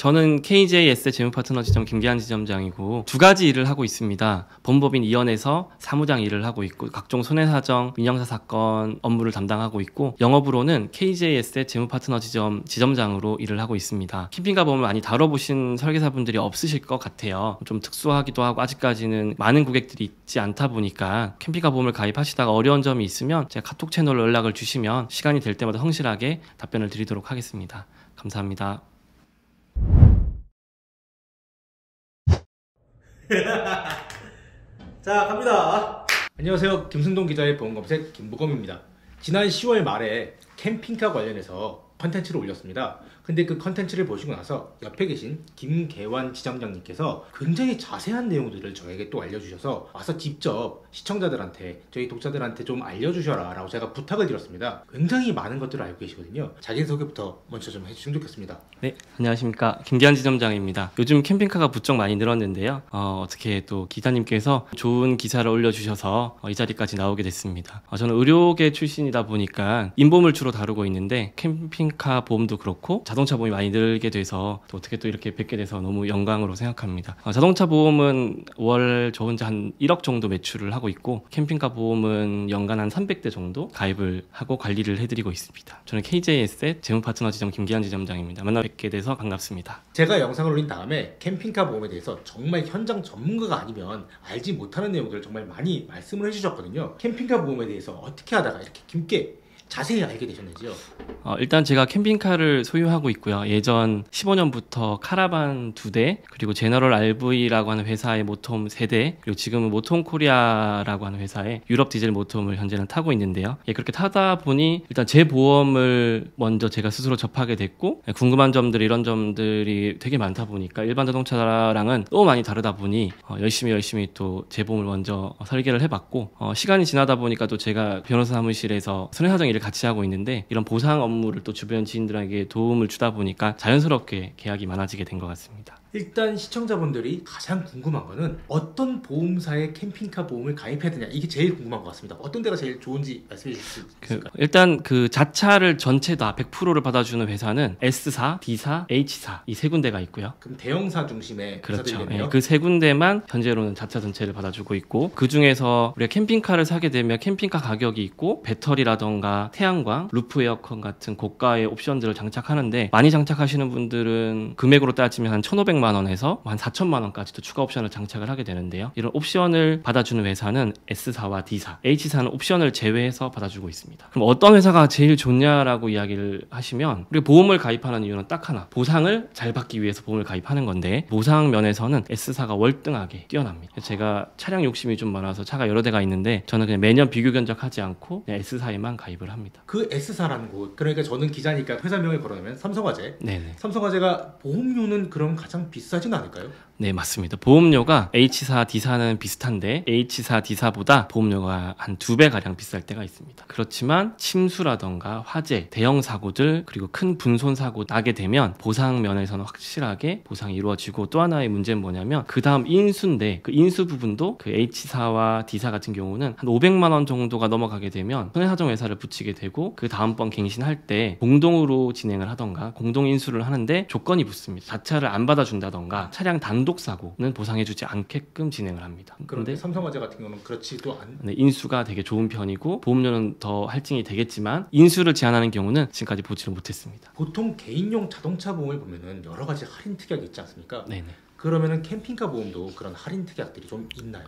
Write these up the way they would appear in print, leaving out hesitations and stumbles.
저는 KJS 재무파트너 지점 김기한 지점장이고 두 가지 일을 하고 있습니다. 법무법인 이원에서 사무장 일을 하고 있고 각종 손해사정, 민형사 사건 업무를 담당하고 있고 영업으로는 KJS 재무파트너 지점 지점장으로 일을 하고 있습니다. 캠핑카 보험을 많이 다뤄보신 설계사분들이 없으실 것 같아요. 좀 특수하기도 하고 아직까지는 많은 고객들이 있지 않다 보니까 캠핑카 보험을 가입하시다가 어려운 점이 있으면 제가 카톡 채널로 연락을 주시면 시간이 될 때마다 성실하게 답변을 드리도록 하겠습니다. 감사합니다. 자, 갑니다. 안녕하세요. 김승동 기자의 보험검색 김부검입니다. 지난 10월 말에 캠핑카 관련해서 컨텐츠를 올렸습니다. 근데 그 컨텐츠를 보시고 나서 옆에 계신 김계환 지점장님께서 굉장히 자세한 내용들을 저에게 또 알려주셔서 와서 직접 시청자들한테, 저희 독자들한테 좀 알려주셔라 라고 제가 부탁을 드렸습니다. 굉장히 많은 것들을 알고 계시거든요. 자기소개부터 먼저 좀 해주시면 좋겠습니다. 네, 안녕하십니까. 김기한 지점장입니다. 요즘 캠핑카가 부쩍 많이 늘었는데요. 어떻게 또 기자님께서 좋은 기사를 올려주셔서 이 자리까지 나오게 됐습니다. 저는 의료계 출신이다 보니까 인보험을 주로 다루고 있는데 캠핑카 보험도 그렇고 자동차 보험이 많이 늘게 돼서 또 어떻게 또 이렇게 뵙게 돼서 너무 영광으로 생각합니다. 자동차 보험은 월 저 혼자 한 1억 정도 매출을 하고 있고 캠핑카 보험은 연간 한 300대 정도 가입을 하고 관리를 해드리고 있습니다. 저는 KJS 재무파트너 지점 김기한 지점장입니다. 만나 뵙게 돼서 반갑습니다. 제가 영상을 올린 다음에 캠핑카 보험에 대해서 정말 현장 전문가가 아니면 알지 못하는 내용들을 정말 많이 말씀을 해주셨거든요. 캠핑카 보험에 대해서 어떻게 하다가 이렇게 깊게 자세히 알게 되셨는지요? 일단 제가 캠핑카를 소유하고 있고요. 예전 15년부터 카라반 2대, 그리고 제너럴 RV라고 하는 회사의 모톰 3대, 그리고 지금은 모톰 코리아라고 하는 회사의 유럽 디젤 모톰을 현재는 타고 있는데요. 그렇게 타다 보니 일단 제 보험을 먼저 제가 스스로 접하게 됐고, 궁금한 점들, 이런 점들이 되게 많다 보니까 일반 자동차랑은 너무 많이 다르다 보니 열심히 또 제 보험을 먼저 설계를 해봤고, 시간이 지나다 보니까 또 제가 변호사 사무실에서 손해사정 일을 같이 하고 있는데 이런 보상 업무를 또 주변 지인들에게 도움을 주다 보니까 자연스럽게 계약이 많아지게 된 것 같습니다. 일단 시청자분들이 가장 궁금한 거는 어떤 보험사의 캠핑카 보험을 가입해야 되냐, 이게 제일 궁금한 것 같습니다. 어떤 데가 제일 좋은지 말씀해 주실 수 있을까요? 일단 그 자차를 전체 다 100%를 받아주는 회사는 S사, D사, H사 이 세 군데가 있고요. 그럼 대형사 중심의 회사들이겠네요. 그 세 군데만 현재로는 자차 전체를 받아주고 있고, 그 중에서 우리가 캠핑카를 사게 되면 캠핑카 가격이 있고 배터리라던가 태양광, 루프 에어컨 같은 고가의 옵션들을 장착하는데, 많이 장착하시는 분들은 금액으로 따지면 한 1,500만 원에서 한 4천만 원까지도 추가 옵션을 장착을 하게 되는데요. 이런 옵션을 받아주는 회사는 S사와 D사, H사는 옵션을 제외해서 받아주고 있습니다. 그럼 어떤 회사가 제일 좋냐라고 이야기를 하시면, 우리가 보험을 가입하는 이유는 딱 하나, 보상을 잘 받기 위해서 보험을 가입하는 건데, 보상 면에서는 S사가 월등하게 뛰어납니다. 제가 차량 욕심이 좀 많아서 차가 여러 대가 있는데 저는 그냥 매년 비교 견적하지 않고 그냥 S사에만 가입을 합니다. 그 S사라는 곳, 그러니까 저는 기자니까 회사명을 걸어놓으면 삼성화재. 네네. 삼성화재가 보험료는 그럼 가장 비싸진 않을까요? 네, 맞습니다. 보험료가 H사, D사는 비슷한데 H사, D사보다 보험료가 한 2배 가량 비쌀 때가 있습니다. 그렇지만 침수라던가 화재, 대형 사고들, 그리고 큰 분손 사고 나게 되면 보상 면에서는 확실하게 보상이 이루어지고, 또 하나의 문제는 뭐냐면 그 다음 인수인데, 그 인수 부분도 그 H사와 D사 같은 경우는 한 500만 원 정도가 넘어가게 되면 손해사정 회사를 붙이게 되고, 그 다음번 갱신할 때 공동으로 진행을 하던가 공동 인수를 하는데 조건이 붙습니다. 자차를 안 받아준다던가 차량 단독 사고는 보상해주지 않게끔 진행을 합니다. 그런데 삼성화재 같은 경우는 그렇지도 않. 네, 인수가 되게 좋은 편이고 보험료는 더 할증이 되겠지만 인수를 제한하는 경우는 지금까지 보지를 못했습니다. 보통 개인용 자동차 보험을 보면은 여러 가지 할인 특약이 있지 않습니까? 네네. 그러면은 캠핑카 보험도 그런 할인 특약들이 좀 있나요?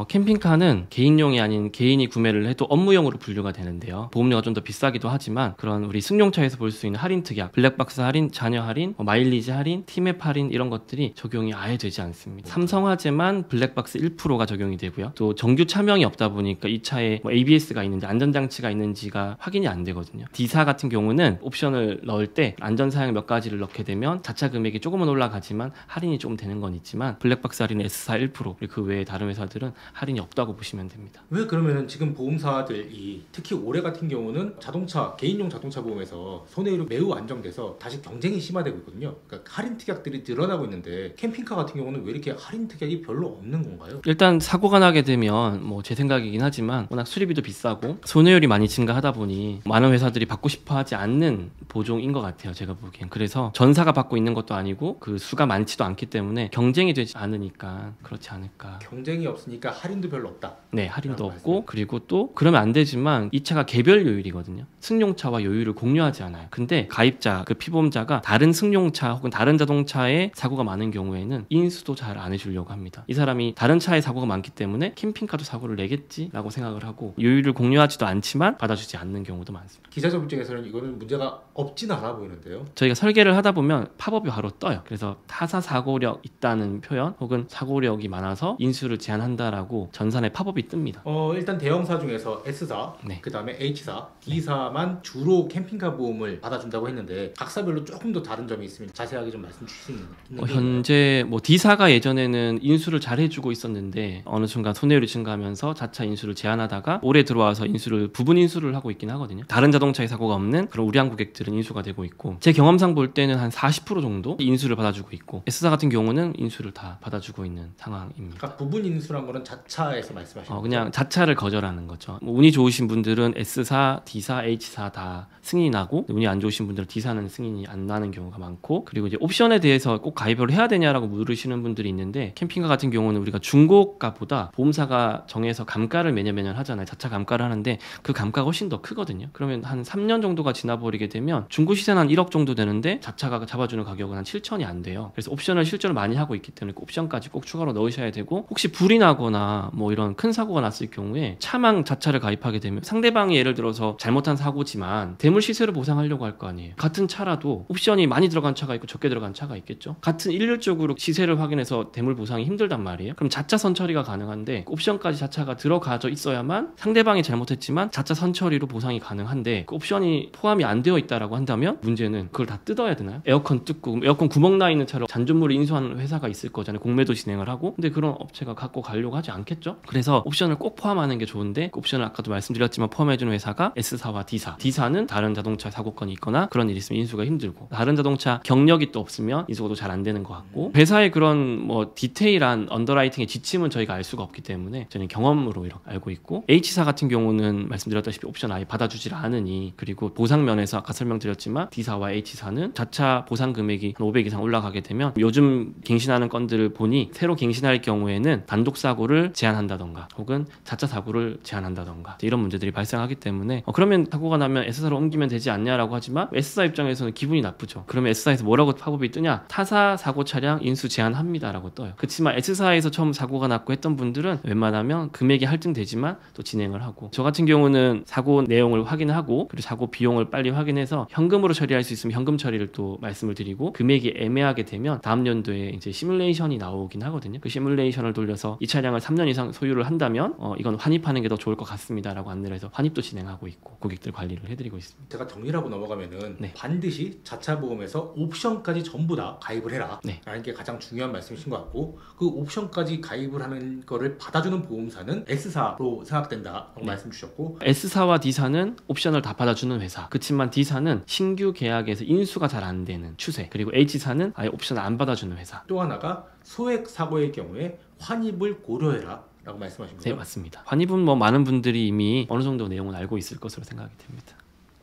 캠핑카는 개인용이 아닌 개인이 구매를 해도 업무용으로 분류가 되는데요. 보험료가 좀 더 비싸기도 하지만 그런 우리 승용차에서 볼 수 있는 할인 특약, 블랙박스 할인, 잔여 할인, 마일리지 할인, 티맵 할인 이런 것들이 적용이 아예 되지 않습니다. 삼성화재만 블랙박스 1%가 적용이 되고요. 또 정규 차명이 없다 보니까 이 차에 ABS가 있는지 안전장치가 있는지가 확인이 안 되거든요. D사 같은 경우는 옵션을 넣을 때 안전사양 몇 가지를 넣게 되면 자차 금액이 조금은 올라가지만 할인이 조금 되는 건 있지만 블랙박스 할인은 S사 1%, 그리고 그 외에 다른 회사들은 할인이 없다고 보시면 됩니다. 왜 그러면은 지금 보험사들이 특히 올해 같은 경우는 자동차 개인용 자동차 보험에서 손해율이 매우 안정돼서 다시 경쟁이 심화되고 있거든요. 그러니까 할인 특약들이 늘어나고 있는데 캠핑카 같은 경우는 왜 이렇게 할인 특약이 별로 없는 건가요? 일단 사고가 나게 되면 뭐 제 생각이긴 하지만 워낙 수리비도 비싸고 손해율이 많이 증가하다 보니 많은 회사들이 받고 싶어 하지 않는 보종인 것 같아요, 제가 보기엔. 그래서 전사가 받고 있는 것도 아니고 그 수가 많지도 않기 때문에 경쟁이 되지 않으니까 그렇지 않을까. 경쟁이 없으니까 할인도 별로 없다. 네, 할인도 그런 없고 말씀. 그리고 또 그러면 안 되지만 이 차가 개별 요율이거든요. 승용차와 요율을 공유하지 않아요. 근데 가입자, 그 피보험자가 다른 승용차 혹은 다른 자동차에 사고가 많은 경우에는 인수도 잘 안 해주려고 합니다. 이 사람이 다른 차에 사고가 많기 때문에 캠핑카도 사고를 내겠지라고 생각을 하고 요율을 공유하지도 않지만 받아주지 않는 경우도 많습니다. 기사적 입장에서는 이거는 문제가 없진 않아 보이는데요. 저희가 설계를 하다 보면 팝업이 바로 떠요. 그래서 타사 사고력 있다는 표현 혹은 사고력이 많아서 인수를 제한한다라고 전산에 팝업이 뜹니다. 일단 대형사 중에서 S사, 네. 그 다음에 H사, D사만 주로 캠핑카 보험을 받아준다고 했는데 각사별로 조금 더 다른 점이 있으면 자세하게 좀 말씀 주실 수 있는 게 있나요? 현재 뭐 D사가 예전에는 인수를 잘 해주고 있었는데 어느 순간 손해율이 증가하면서 자차 인수를 제한하다가 올해 들어와서 인수를 부분 인수를 하고 있긴 하거든요. 다른 자동차에 사고가 없는 그런 우량 고객들은 인수가 되고 있고 제 경험상 볼 때는 한 40% 정도 인수를 받아주고 있고 S사 같은 경우는 인수를 다 받아주고 있는 상황입니다. 그러니까 부분 인수란 거는 자차에서 말씀하시는 그냥 자차를 거절하는 거죠. 뭐 운이 좋으신 분들은 S사, D사, H사 다 승인이 나고 운이 안 좋으신 분들은 D사는 승인이 안 나는 경우가 많고 그리고 이제 옵션에 대해서 꼭 가입을 해야 되냐라고 물으시는 분들이 있는데 캠핑카 같은 경우는 우리가 중고가보다 보험사가 정해서 감가를 매년 하잖아요. 자차 감가를 하는데 그 감가가 훨씬 더 크거든요. 그러면 한 3년 정도가 지나버리게 되면 중고 시세는 한 1억 정도 되는데 자차가 잡아주는 가격은 한 7천이 안 돼요. 그래서 옵션을 실제로 많이 하고 있기 때문에 옵션까지 꼭 추가로 넣으셔야 되고 혹시 불이 나거나 뭐 이런 큰 사고가 났을 경우에 차망 자차를 가입하게 되면 상대방이 예를 들어서 잘못한 사고지만 대물 시세로 보상하려고 할 거 아니에요. 같은 차라도 옵션이 많이 들어간 차가 있고 적게 들어간 차가 있겠죠. 같은 일률적으로 시세를 확인해서 대물 보상이 힘들단 말이에요. 그럼 자차 선처리가 가능한데 옵션까지 자차가 들어가져 있어야만 상대방이 잘못했지만 자차 선처리로 보상이 가능한데 그 옵션이 포함이 안 되어 있다라고 한다면 문제는 그걸 다 뜯어야 되나요? 에어컨 뜯고 에어컨 구멍 나 있는 차로 잔존물을 인수하는 회사가 있을 거잖아요. 공매도 진행을 하고. 근데 그런 업체가 갖고 가려고 하지 않겠죠? 그래서 옵션을 꼭 포함하는 게 좋은데 그 옵션을 아까도 말씀드렸지만 포함해주는 회사가 S사와 D사. D사는 다른 자동차 사고건이 있거나 그런 일이 있으면 인수가 힘들고 다른 자동차 경력이 또 없으면 인수가 또 잘 안 되는 것 같고 회사의 그런 뭐 디테일한 언더라이팅의 지침은 저희가 알 수가 없기 때문에 저는 경험으로 이렇게 알고 있고 H사 같은 경우는 말씀드렸다시피 옵션 아예 받아주질 않으니 그리고 보상 면에서 아까 설명드렸지만 D사와 H사는 자차 보상 금액이 한 500 이상 올라가게 되면 요즘 갱신하는 건들을 보니 새로 갱신할 경우에는 단독 사고를 제한한다던가 혹은 자차 사고를 제한한다던가 이런 문제들이 발생하기 때문에 그러면 사고가 나면 S사로 옮기면 되지 않냐라고 하지만 S사 입장에서는 기분이 나쁘죠. 그러면 S사에서 뭐라고 팝업이 뜨냐? 타사 사고 차량 인수 제한합니다라고 떠요. 그렇지만 S사에서 처음 사고가 났고 했던 분들은 웬만하면 금액이 할증되지만 또 진행을 하고 저 같은 경우는 사고 내용을 확인하고 그리고 사고 비용을 빨리 확인해서 현금으로 처리할 수 있으면 현금 처리를 또 말씀을 드리고 금액이 애매하게 되면 다음 연도에 이제 시뮬레이션이 나오긴 하거든요. 그 시뮬레이션을 돌려서 이 차량을 3년 이상 소유를 한다면 이건 환입하는 게 더 좋을 것 같습니다라고 안내를 해서 환입도 진행하고 있고 고객들 관리를 해드리고 있습니다. 제가 정리하고 넘어가면은 네. 반드시 자차 보험에서 옵션까지 전부 다 가입을 해라 네. 라는 게 가장 중요한 말씀이신 것 같고 그 옵션까지 가입을 하는 거를 받아주는 보험사는 S사로 생각된다라고 말씀 주셨고 S사와 D사는 옵션을 다 받아주는 회사. 그렇지만 D사는 신규 계약에서 인수가 잘 안 되는 추세. 그리고 H사는 아예 옵션을 안 받아주는 회사. 또 하나가 소액 사고의 경우에 환입을 고려해라 라고 말씀하신 네, 거예요? 맞습니다. 환입은 뭐 많은 분들이 이미 어느 정도 내용은 알고 있을 것으로 생각이 됩니다.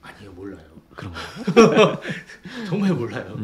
아니요, 몰라요. 그런가요? 정말 몰라요.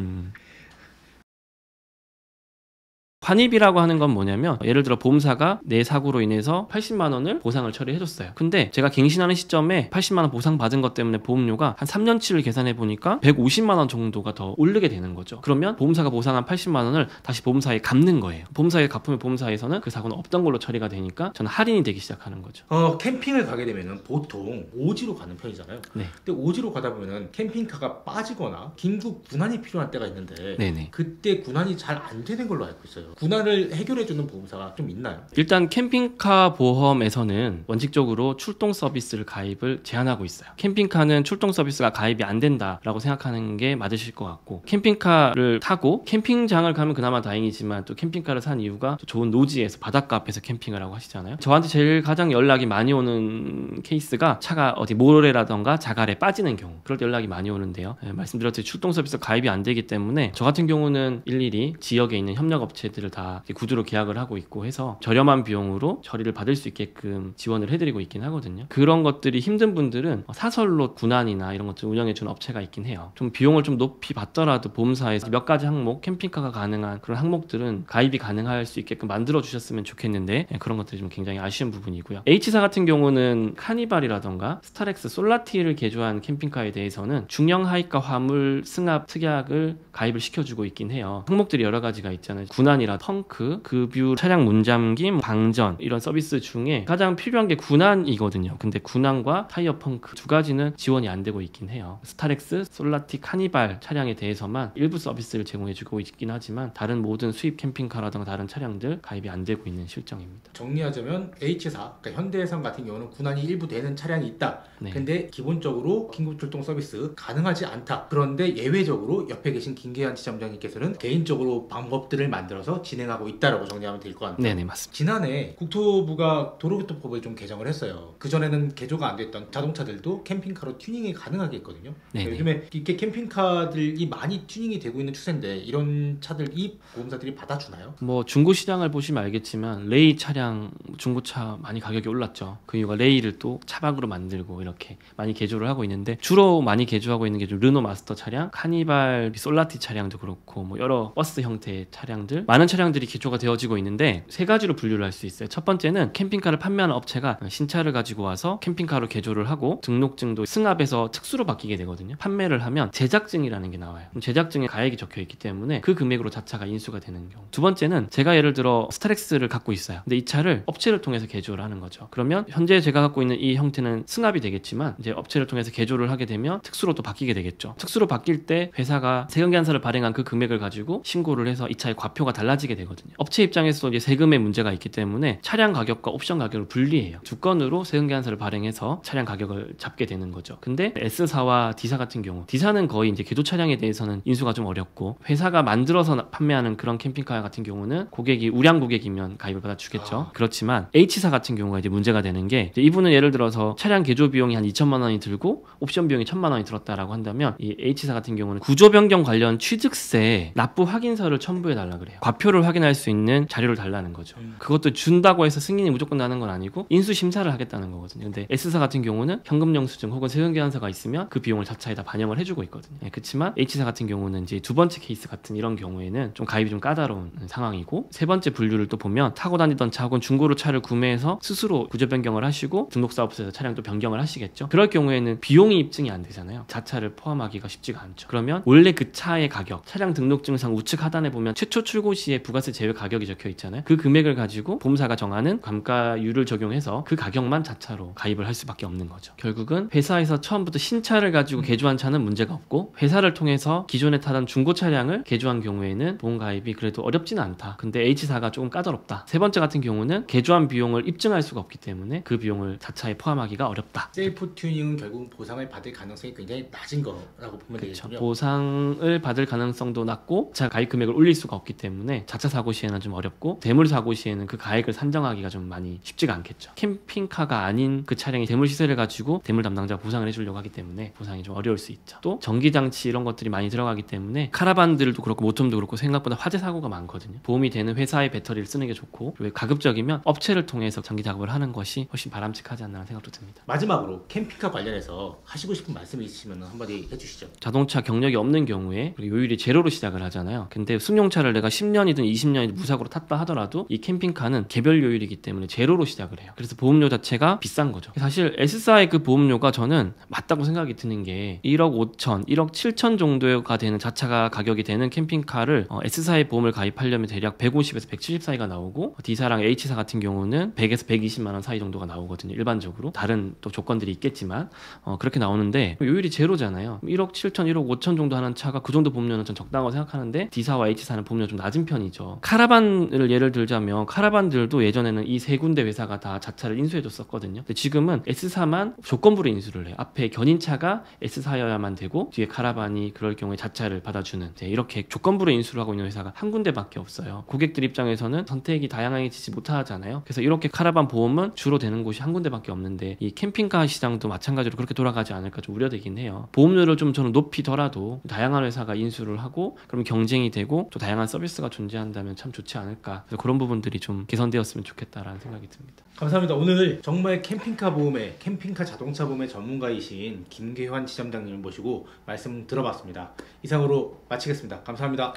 환입이라고 하는 건 뭐냐면 예를 들어 보험사가 내 사고로 인해서 80만 원을 보상을 처리해줬어요. 근데 제가 갱신하는 시점에 80만 원 보상 받은 것 때문에 보험료가 한 3년치를 계산해 보니까 150만 원 정도가 더 오르게 되는 거죠. 그러면 보험사가 보상한 80만 원을 다시 보험사에 갚는 거예요. 보험사에 갚으면 보험사에서는 그 사고는 없던 걸로 처리가 되니까 저는 할인이 되기 시작하는 거죠. 캠핑을 가게 되면은 보통 오지로 가는 편이잖아요. 네. 근데 오지로 가다 보면은 캠핑카가 빠지거나 긴급 군환이 필요한 때가 있는데 네네. 그때 군환이 잘 안 되는 걸로 알고 있어요. 군안을 해결해주는 보험사가 좀 있나요? 일단 캠핑카 보험에서는 원칙적으로 출동 서비스를 가입을 제한하고 있어요. 캠핑카는 출동 서비스가 가입이 안 된다라고 생각하는 게 맞으실 것 같고, 캠핑카를 타고 캠핑장을 가면 그나마 다행이지만 또 캠핑카를 산 이유가 또 좋은 노지에서 바닷가 앞에서 캠핑을 하고 하시잖아요. 저한테 제일 가장 연락이 많이 오는 케이스가 차가 어디 모래라던가 자갈에 빠지는 경우, 그럴 때 연락이 많이 오는데요. 말씀드렸듯이 출동 서비스 가입이 안 되기 때문에 저 같은 경우는 일일이 지역에 있는 협력업체들을 다 구두로 계약을 하고 있고 해서 저렴한 비용으로 처리를 받을 수 있게끔 지원을 해드리고 있긴 하거든요. 그런 것들이 힘든 분들은 사설로 군안이나 이런 것들 운영해주는 업체가 있긴 해요. 좀 비용을 좀 높이 받더라도 보험사에서 몇 가지 항목, 캠핑카가 가능한 그런 항목들은 가입이 가능할 수 있게끔 만들어 주셨으면 좋겠는데 그런 것들이 좀 굉장히 아쉬운 부분이고요. H사 같은 경우는 카니발이라던가 스타렉스, 솔라티를 개조한 캠핑카에 대해서는 중형 하이가 화물 승합 특약을 가입을 시켜주고 있긴 해요. 항목들이 여러 가지가 있잖아요. 군안이라 펑크, 급유, 차량 문잠김, 방전 이런 서비스 중에 가장 필요한 게 군안이거든요. 근데 군안과 타이어 펑크 두 가지는 지원이 안 되고 있긴 해요. 스타렉스, 솔라티, 카니발 차량에 대해서만 일부 서비스를 제공해주고 있긴 하지만 다른 모든 수입 캠핑카라든가 다른 차량들 가입이 안 되고 있는 실정입니다. 정리하자면 H사, 그러니까 현대해상 같은 경우는 군안이 일부 되는 차량이 있다. 네. 근데 기본적으로 긴급출동 서비스 가능하지 않다. 그런데 예외적으로 옆에 계신 김계한 지점장님께서는 개인적으로 방법들을 만들어서 진행하고 있다라고 정리하면 될 것 같아요. 네네, 맞습니다. 지난해 국토부가 도로교통법을 좀 개정을 했어요. 그전에는 개조가 안 됐던 자동차들도 캠핑카로 튜닝이 가능하게 했거든요. 네네. 요즘에 이렇게 캠핑카들이 많이 튜닝이 되고 있는 추세인데 이런 차들이 보험사들이 받아주나요? 뭐 중고 시장을 보시면 알겠지만 레이 차량 중고차 많이 가격이 올랐죠. 그 이유가 레이를 또 차박으로 만들고 이렇게 많이 개조를 하고 있는데 주로 많이 개조하고 있는 게 좀 르노 마스터 차량, 카니발, 솔라티 차량도 그렇고 뭐 여러 버스 형태의 차량들, 많은 차량들이 개조가 되어지고 있는데 세 가지로 분류를 할 수 있어요. 첫 번째는 캠핑카를 판매하는 업체가 신차를 가지고 와서 캠핑카로 개조를 하고 등록증도 승합에서 특수로 바뀌게 되거든요. 판매를 하면 제작증이라는 게 나와요. 그럼 제작증에 가액이 적혀 있기 때문에 그 금액으로 자차가 인수가 되는 경우. 두 번째는 제가 예를 들어 스타렉스를 갖고 있어요. 근데 이 차를 업체를 통해서 개조를 하는 거죠. 그러면 현재 제가 갖고 있는 이 형태는 승합이 되겠지만 이제 업체를 통해서 개조를 하게 되면 특수로 또 바뀌게 되겠죠. 특수로 바뀔 때 회사가 세금계산서를 발행한 그 금액을 가지고 신고를 해서 이 차의 과표가 달라지게 되거든요. 업체 입장에서도 이제 세금의 문제가 있기 때문에 차량 가격과 옵션 가격을 분리해요. 두 건으로 세금계산서를 발행해서 차량 가격을 잡게 되는 거죠. 근데 S사와 D사 같은 경우, D사는 거의 이제 개조 차량에 대해서는 인수가 좀 어렵고 회사가 만들어서 판매하는 그런 캠핑카 같은 경우는 고객이 우량 고객이면 가입을 받아주겠죠. 그렇지만 H사 같은 경우가 이제 문제가 되는 게 이제 이분은 예를 들어서 차량 개조 비용이 한 2천만 원이 들고 옵션 비용이 1천만 원이 들었다라고 한다면 이 H사 같은 경우는 구조 변경 관련 취득세 납부 확인서를 첨부해 달라 그래요. 과표를 확인할 수 있는 자료를 달라는 거죠. 그것도 준다고 해서 승인이 무조건 나는 건 아니고 인수 심사를 하겠다는 거거든요. 근데 S사 같은 경우는 현금 영수증 혹은 세금계산서가 있으면 그 비용을 자차에다 반영을 해주고 있거든요. 그렇지만 H사 같은 경우는 이제 두 번째 케이스 같은 이런 경우에는 좀 가입이 좀 까다로운 상황이고, 세 번째 분류를 또 보면 타고 다니던 차 혹은 중고로 차를 구매해서 스스로 구조 변경을 하시고 등록사업소에서 차량 또 변경을 하시겠죠. 그럴 경우에는 비용이 입증이 안 되잖아요. 자차를 포함하기가 쉽지가 않죠. 그러면 원래 그 차의 가격, 차량 등록증상 우측 하단에 보면 최초 출고 시에 부가세 제외 가격이 적혀 있잖아요. 그 금액을 가지고 보험사가 정하는 감가율을 적용해서 그 가격만 자차로 가입을 할 수밖에 없는 거죠. 결국은 회사에서 처음부터 신차를 가지고 개조한 차는 문제가 없고, 회사를 통해서 기존에 타던 중고 차량을 개조한 경우에는 보험 가입이 그래도 어렵지는 않다. 근데 H사가 조금 까다롭다. 세 번째 같은 경우는 개조한 비용을 입증할 수가 없기 때문에 그 비용을 자차에 포함하기가 어렵다. 셀프 튜닝은 결국 보상을 받을 가능성이 굉장히 낮은 거라고 보면 그렇죠. 되겠군요. 보상을 받을 가능성도 낮고 자 가입 금액을 올릴 수가 없기 때문에 자차 사고 시에는 좀 어렵고, 대물 사고 시에는 그 가액을 산정하기가 좀 많이 쉽지가 않겠죠. 캠핑카가 아닌 그 차량이 대물 시세를 가지고 대물 담당자가 보상을 해주려고 하기 때문에 보상이 좀 어려울 수 있죠. 또 전기장치 이런 것들이 많이 들어가기 때문에 카라반들도 그렇고 모텀도 그렇고 생각보다 화재 사고가 많거든요. 보험이 되는 회사의 배터리를 쓰는 게 좋고, 그리고 가급적이면 업체를 통해서 전기 작업을 하는 것이 훨씬 바람직하지 않나 생각도 듭니다. 마지막으로 캠핑카 관련해서 하시고 싶은 말씀이 있으시면 한마디 해주시죠. 자동차 경력이 없는 경우에 요율이 제로로 시작을 하잖아요. 근데 승용차를 내가 10년이든 20년이든 무사고로 탔다 하더라도 이 캠핑카는 개별 요율이기 때문에 제로로 시작을 해요. 그래서 보험료 자체가 비싼 거죠. 사실 S사의 그 보험료가 저는 맞다고 생각이 드는 게 1억 5천, 1억 7천 정도가 되는 자차가 가격이 되는 캠핑카를 S사의 보험을 가입하려면 대략 150에서 170 사이가 나오고, D사랑 H사 같은 경우는 100에서 120만 원 사이 정도가 나오거든요. 일반적으로 다른 또 조건들이 있겠지만 그렇게 나오는데 요율이 제로잖아요. 1억 7천, 1억 5천 정도 하는 차가 그 정도 보험료는 전 적당하고 생각하는데 D사와 H사는 보험료 좀 낮은 편이에요. 편이죠. 카라반을 예를 들자면 카라반들도 예전에는 이 세 군데 회사가 다 자차를 인수해줬었거든요. 근데 지금은 S사만 조건부로 인수를 해요. 앞에 견인차가 S사여야만 되고 뒤에 카라반이 그럴 경우에 자차를 받아주는 이렇게 조건부로 인수를 하고 있는 회사가 한 군데밖에 없어요. 고객들 입장에서는 선택이 다양해지지 못하잖아요. 그래서 이렇게 카라반 보험은 주로 되는 곳이 한 군데밖에 없는데 이 캠핑카 시장도 마찬가지로 그렇게 돌아가지 않을까 좀 우려되긴 해요. 보험료를 좀 저는 높이더라도 다양한 회사가 인수를 하고 그럼 경쟁이 되고 또 다양한 서비스가 존재한다면 참 좋지 않을까. 그래서 그런 부분들이 좀 개선되었으면 좋겠다라는 생각이 듭니다. 감사합니다. 오늘 정말 캠핑카 보험의 캠핑카 자동차 보험의 전문가이신 김계환 지점장님을 모시고 말씀 들어봤습니다. 이상으로 마치겠습니다. 감사합니다.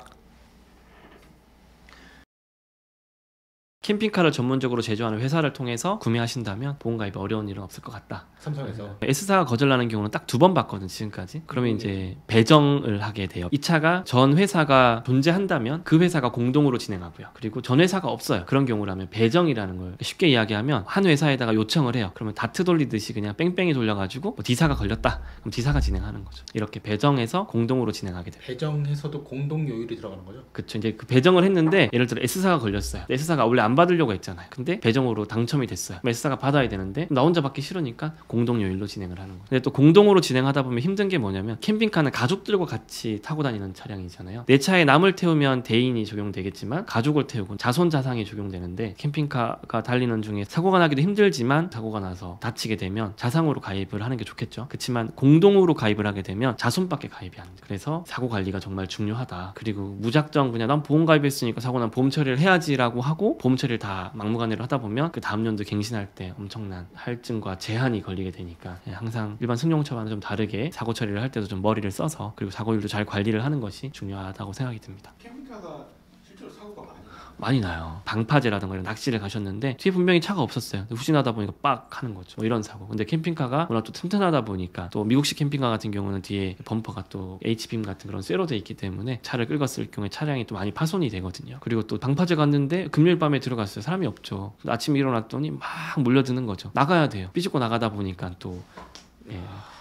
캠핑카를 전문적으로 제조하는 회사를 통해서 구매하신다면 보험 가입이 어려운 일은 없을 것 같다. 삼성에서 S사가 거절나는 경우는 딱 2번 봤거든 지금까지. 그러면 이제 배정을 하게 돼요. 이 차가 전 회사가 존재한다면 그 회사가 공동으로 진행하고요. 그리고 전 회사가 없어요. 그런 경우라면 배정이라는 걸 쉽게 이야기하면 한 회사에다가 요청을 해요. 그러면 다트 돌리듯이 그냥 뺑뺑이 돌려가지고 뭐 D사가 걸렸다. 그럼 D사가 진행하는 거죠. 이렇게 배정해서 공동으로 진행하게 돼요. 배정해서도 공동 요율이 들어가는 거죠? 그쵸. 이제 그 배정을 했는데 예를 들어 S사가 걸렸어요. S사가 원래 안 받으려고 했잖아요. 근데 배정으로 당첨이 됐어요. S사가 받아야 되는데 나 혼자 받기 싫으니까 공동 요일로 진행을 하는 거예요. 근데 또 공동으로 진행하다 보면 힘든 게 뭐냐면 캠핑카는 가족들과 같이 타고 다니는 차량이잖아요. 내 차에 남을 태우면 대인이 적용되겠지만 가족을 태우고 자손자상이 적용되는데 캠핑카가 달리는 중에 사고가 나기도 힘들지만 사고가 나서 다치게 되면 자상으로 가입을 하는 게 좋겠죠. 그렇지만 공동으로 가입을 하게 되면 자손밖에 가입이 안 돼요. 그래서 사고 관리가 정말 중요하다. 그리고 무작정 그냥 난 보험 가입했으니까 사고 난 보험 처리를 해야지라고 하고 보험 처리를 다 막무가내로 하다 보면 그 다음 연도 갱신할 때 엄청난 할증과 제한이 걸리게 되니까 항상 일반 승용차와는 좀 다르게 사고 처리를 할 때도 좀 머리를 써서 그리고 사고율도 잘 관리를 하는 것이 중요하다고 생각이 듭니다. 캠핑카가 실제로 사고가 많이 나요. 방파제라든가 이런 낚시를 가셨는데 뒤에 분명히 차가 없었어요. 후진하다 보니까 빡 하는 거죠. 뭐 이런 사고. 근데 캠핑카가 워낙 또 튼튼하다 보니까 또 미국식 캠핑카 같은 경우는 뒤에 범퍼가 또 H빔 같은 그런 쇠로 돼 있기 때문에 차를 끌었을 경우에 차량이 또 많이 파손이 되거든요. 그리고 또 방파제 갔는데 금요일 밤에 들어갔어요. 사람이 없죠. 아침에 일어났더니 막 몰려드는 거죠. 나가야 돼요. 삐죽고 나가다 보니까 또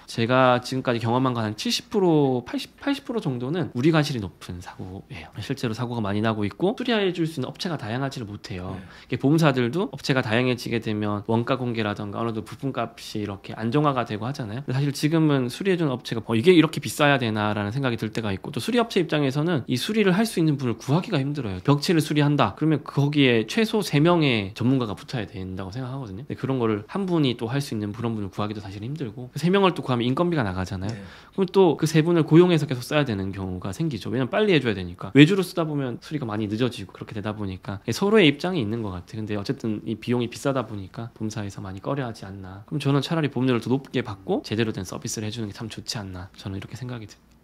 제가 지금까지 경험한 건 한 70%, 80% 정도는 우리 과실이 높은 사고예요. 실제로 사고가 많이 나고 있고 수리해 줄 수 있는 업체가 다양하지를 못해요. 보험사들도 업체가 다양해지게 되면 원가 공개라던가 어느 정도 부품값이 이렇게 안정화가 되고 하잖아요. 사실 지금은 수리해 주는 업체가 이게 이렇게 비싸야 되나라는 생각이 들 때가 있고 또 수리업체 입장에서는 이 수리를 할 수 있는 분을 구하기가 힘들어요. 벽체를 수리한다. 그러면 거기에 최소 3명의 전문가가 붙어야 된다고 생각하거든요. 근데 그런 거를 한 분이 또 할 수 있는 그런 분을 구하기도 사실 힘들고 3명을 또 구하면 인건비가 나가잖아요. 그럼 또 그 3분을 고용해서 계속 써야 되는 경우가 생기죠. 왜냐면 빨리 해줘야 되니까. 외주로 쓰다 보면 수리가 많이 늦어지고 그렇게 되다 보니까 서로의 입장이 있는 것 같아요. 근데 어쨌든 이 비용이 비싸다 보니까 보험사에서 많이 꺼려하지 않나. 그럼 저는 차라리 보험료를 더 높게 받고 제대로 된 서비스를 해주는 게 참 좋지 않나. 저는 이렇게 생각이 듭니다.